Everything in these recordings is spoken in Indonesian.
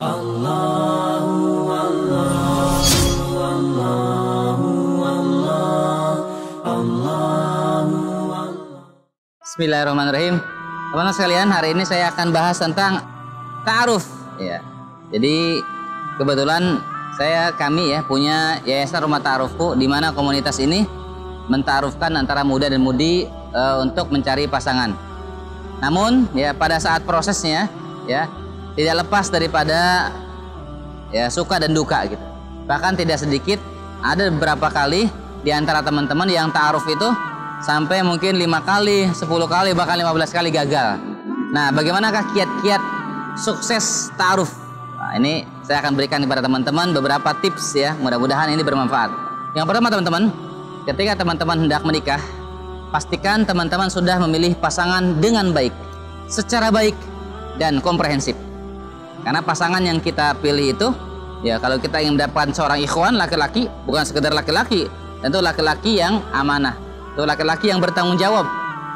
Bismillahirrahmanirrahim. Teman-teman sekalian, hari ini saya akan bahas tentang ta'aruf ya. Jadi kebetulan kami punya Yayasan Rumah Ta'arufku, di mana komunitas ini menta'arufkan antara muda dan mudi untuk mencari pasangan. Namun ya pada saat prosesnya ya tidak lepas daripada ya suka dan duka gitu. Bahkan tidak sedikit ada beberapa kali di antara teman-teman yang ta'aruf itu sampai mungkin 5 kali, 10 kali, bahkan 15 kali gagal. Nah, bagaimanakah kiat-kiat sukses ta'aruf? Nah, ini saya akan berikan kepada teman-teman beberapa tips ya, mudah-mudahan ini bermanfaat. Yang pertama teman-teman, ketika teman-teman hendak menikah, pastikan teman-teman sudah memilih pasangan dengan baik, secara baik dan komprehensif. Karena pasangan yang kita pilih itu, ya kalau kita ingin mendapatkan seorang ikhwan laki-laki, bukan sekedar laki-laki, tentu laki-laki yang amanah, itu laki-laki yang bertanggung jawab.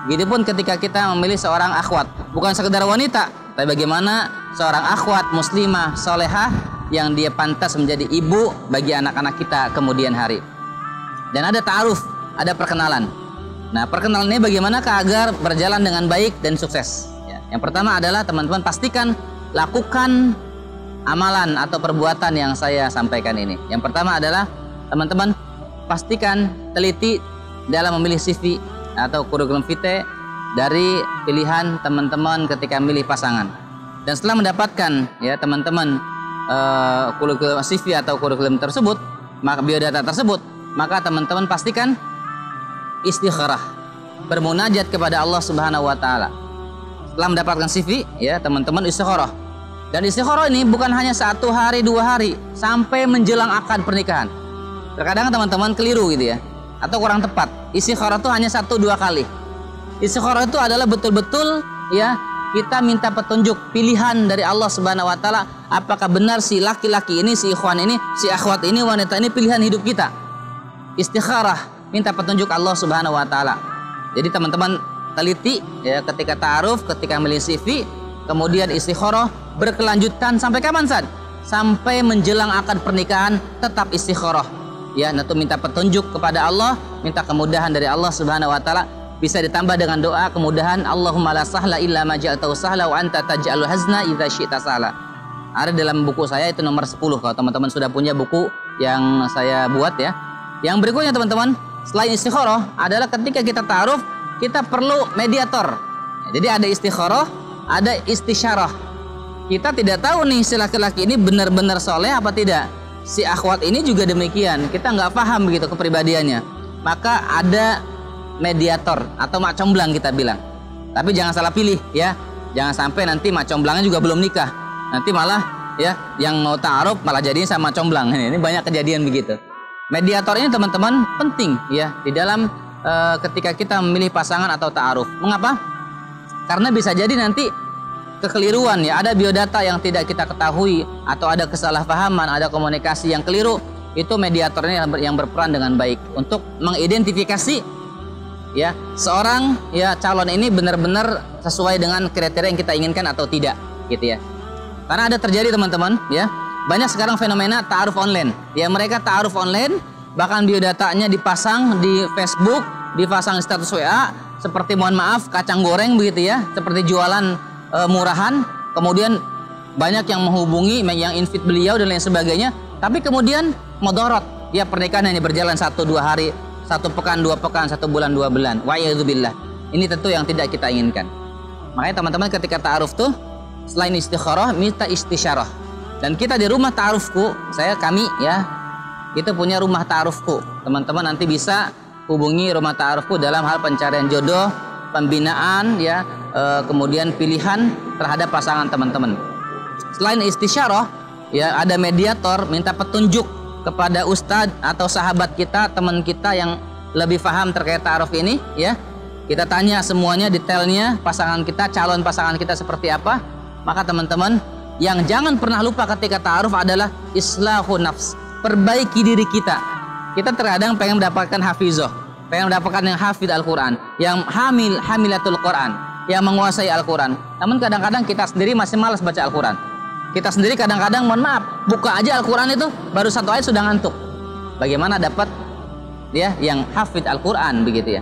Begitupun ketika kita memilih seorang akhwat, bukan sekedar wanita, tapi bagaimana seorang akhwat muslimah solehah yang dia pantas menjadi ibu bagi anak-anak kita kemudian hari. Dan ada ta'aruf, ada perkenalan. Nah, perkenalan ini bagaimanakah agar berjalan dengan baik dan sukses? Ya, yang pertama adalah teman-teman pastikan lakukan amalan atau perbuatan yang saya sampaikan ini. Yang pertama adalah teman-teman pastikan teliti dalam memilih CV atau kurikulum vitae dari pilihan teman-teman ketika memilih pasangan. Dan setelah mendapatkan ya teman-teman kurikulum CV atau kurikulum tersebut, maka biodata tersebut, maka teman-teman pastikan istikharah, bermunajat kepada Allah Subhanahu wa taala. Setelah mendapatkan CV ya teman-teman istikharah. Dan istikharah ini bukan hanya 1 hari 2 hari sampai menjelang akad pernikahan. Terkadang teman-teman keliru gitu ya, atau kurang tepat. Istikharah itu hanya 1-2 kali. Istikharah itu adalah betul-betul ya kita minta petunjuk pilihan dari Allah Subhanahu wa taala, apakah benar si laki-laki ini, si ikhwan ini, si akhwat ini, wanita ini pilihan hidup kita. Istikharah, minta petunjuk Allah Subhanahu wa taala. Jadi teman-teman teliti ya ketika ta'aruf, ketika memilih CV, kemudian istikharah berkelanjutan sampai kapan, San? Sampai menjelang akad pernikahan tetap istikharah. Ya, itu minta petunjuk kepada Allah, minta kemudahan dari Allah Subhanahu wa taala. Bisa ditambah dengan doa kemudahan, Allahumma la sahla illa ma ja'altahu sahla wa anta taj'alul hazna idza syi'ta sahla. Ada dalam buku saya itu nomor 10 kalau teman-teman sudah punya buku yang saya buat ya. Yang berikutnya teman-teman, selain istikharah adalah ketika kita ta'aruf, kita perlu mediator. Jadi ada istikharah, ada istisyarah. Kita tidak tahu nih si laki-laki ini benar-benar soleh apa tidak. Si akhwat ini juga demikian, kita nggak paham begitu kepribadiannya. Maka ada mediator atau mak comblang kita bilang. Tapi jangan salah pilih ya. Jangan sampai nanti mak comblangnya juga belum nikah. Nanti malah ya yang mau ta'aruf malah jadinya sama comblang. Ini banyak kejadian begitu. Mediator ini teman-teman penting ya di dalam ketika kita memilih pasangan atau ta'aruf. Mengapa? Karena bisa jadi nanti kekeliruan ya, ada biodata yang tidak kita ketahui atau ada kesalahpahaman, ada komunikasi yang keliru, itu mediatornya yang berperan dengan baik untuk mengidentifikasi ya seorang ya calon ini benar-benar sesuai dengan kriteria yang kita inginkan atau tidak gitu ya. Karena ada terjadi teman-teman ya, banyak sekarang fenomena ta'aruf online. Ya mereka ta'aruf online, bahkan biodatanya dipasang di Facebook, dipasang di status WA seperti mohon maaf kacang goreng begitu ya, seperti jualan murahan, kemudian banyak yang menghubungi, yang invite beliau dan lain sebagainya, tapi kemudian mudorot ya pernikahan hanya berjalan 1-2 hari, 1 pekan, 2 pekan, 1 bulan, 2 bulan. Wa'iyadzubillah. Ini tentu yang tidak kita inginkan. Makanya teman-teman ketika ta'aruf tuh selain istikharah minta istisyarah. Dan kita di rumah ta'arufku, kami ya itu punya rumah ta'arufku. Teman-teman nanti bisa hubungi rumah ta'arufku dalam hal pencarian jodoh, pembinaan ya, kemudian pilihan terhadap pasangan teman-teman. Selain istisyarah ya ada mediator, minta petunjuk kepada ustadz atau sahabat kita, teman kita yang lebih paham terkait ta'aruf ini ya. Kita tanya semuanya detailnya pasangan kita, calon pasangan kita seperti apa. Maka teman-teman yang jangan pernah lupa ketika ta'aruf adalah islahun nafs, perbaiki diri kita. Kita terkadang pengen mendapatkan hafizah, pengen mendapatkan yang hafid Al-Quran, yang hamilatul Quran, yang menguasai Al-Quran. Namun kadang-kadang kita sendiri masih malas baca Al-Quran. Kita sendiri kadang-kadang, mohon maaf, buka aja Al-Quran itu baru 1 ayat sudah ngantuk. Bagaimana dapat ya yang hafid Al-Quran begitu ya?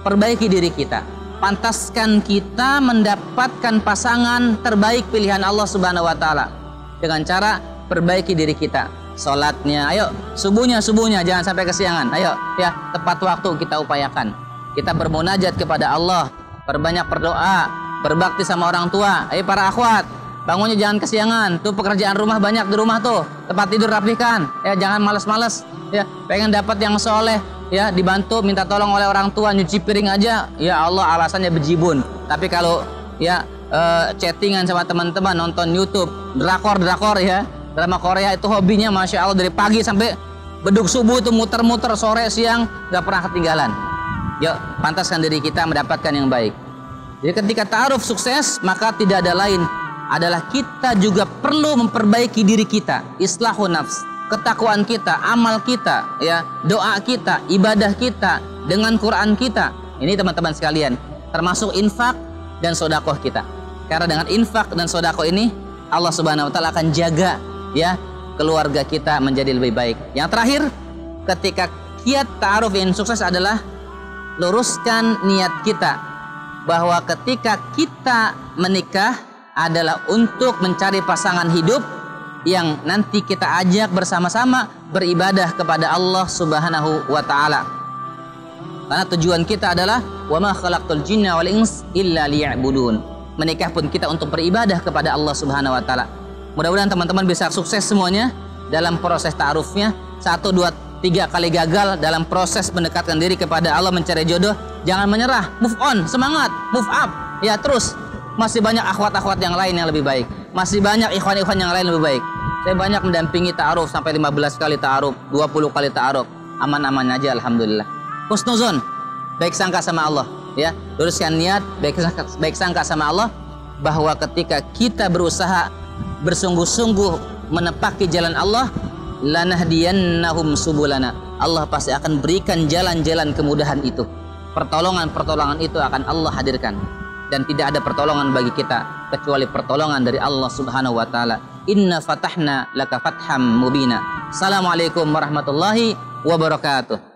Perbaiki diri kita. Pantaskan kita mendapatkan pasangan terbaik pilihan Allah Subhanahu wa taala dengan cara perbaiki diri kita. Salatnya, ayo subuhnya jangan sampai kesiangan. Ayo ya, tepat waktu kita upayakan. Kita bermunajat kepada Allah, perbanyak berdoa, berbakti sama orang tua. Ayo para akhwat, bangunnya jangan kesiangan. Tuh pekerjaan rumah banyak di rumah tuh. Tempat tidur rapihkan. Ya jangan males-males. Ya pengen dapat yang soleh. Ya dibantu minta tolong oleh orang tua nyuci piring aja. Ya Allah alasannya bejibun. Tapi kalau ya chattingan sama teman-teman, nonton YouTube, drakor ya. Drama Korea itu hobinya Masya Allah dari pagi sampai beduk subuh itu muter-muter sore siang gak pernah ketinggalan. Yuk pantaskan diri kita mendapatkan yang baik. Jadi ketika ta'aruf sukses maka tidak ada lain adalah kita juga perlu memperbaiki diri kita, islahun nafs, ketakwaan kita, amal kita, ya doa kita, ibadah kita dengan Quran kita. Ini teman-teman sekalian termasuk infak dan sodakoh kita. Karena dengan infak dan sodakoh ini Allah Subhanahu wa taala akan jaga ya keluarga kita menjadi lebih baik. Yang terakhir, ketika kiat ta'aruf yang sukses adalah luruskan niat kita bahwa ketika kita menikah adalah untuk mencari pasangan hidup yang nanti kita ajak bersama-sama beribadah kepada Allah Subhanahu wa taala. Karena tujuan kita adalah wa ma khalaqtul jinna wal ins illa liya'budun. Menikah pun kita untuk beribadah kepada Allah Subhanahu wa taala. Mudah-mudahan teman-teman bisa sukses semuanya dalam proses ta'arufnya. 1, 2, 3 kali gagal dalam proses mendekatkan diri kepada Allah mencari jodoh. Jangan menyerah, move on, semangat, move up. Ya terus, masih banyak akhwat-akhwat yang lain yang lebih baik. Masih banyak ikhwan-ikhwan yang lain lebih baik. Saya banyak mendampingi ta'aruf sampai 15 kali ta'aruf, 20 kali ta'aruf. Aman-aman aja alhamdulillah. Husnuzon, baik sangka sama Allah. Ya, luruskan niat, baik sangka sama Allah bahwa ketika kita berusaha bersungguh-sungguh menepaki jalan Allah, lanahdiyannahum subulana. Allah pasti akan berikan jalan-jalan kemudahan itu. Pertolongan-pertolongan itu akan Allah hadirkan. Dan tidak ada pertolongan bagi kita kecuali pertolongan dari Allah Subhanahu wa taala. Inna fatahna laka fatham mubina. Assalamualaikum warahmatullahi wabarakatuh.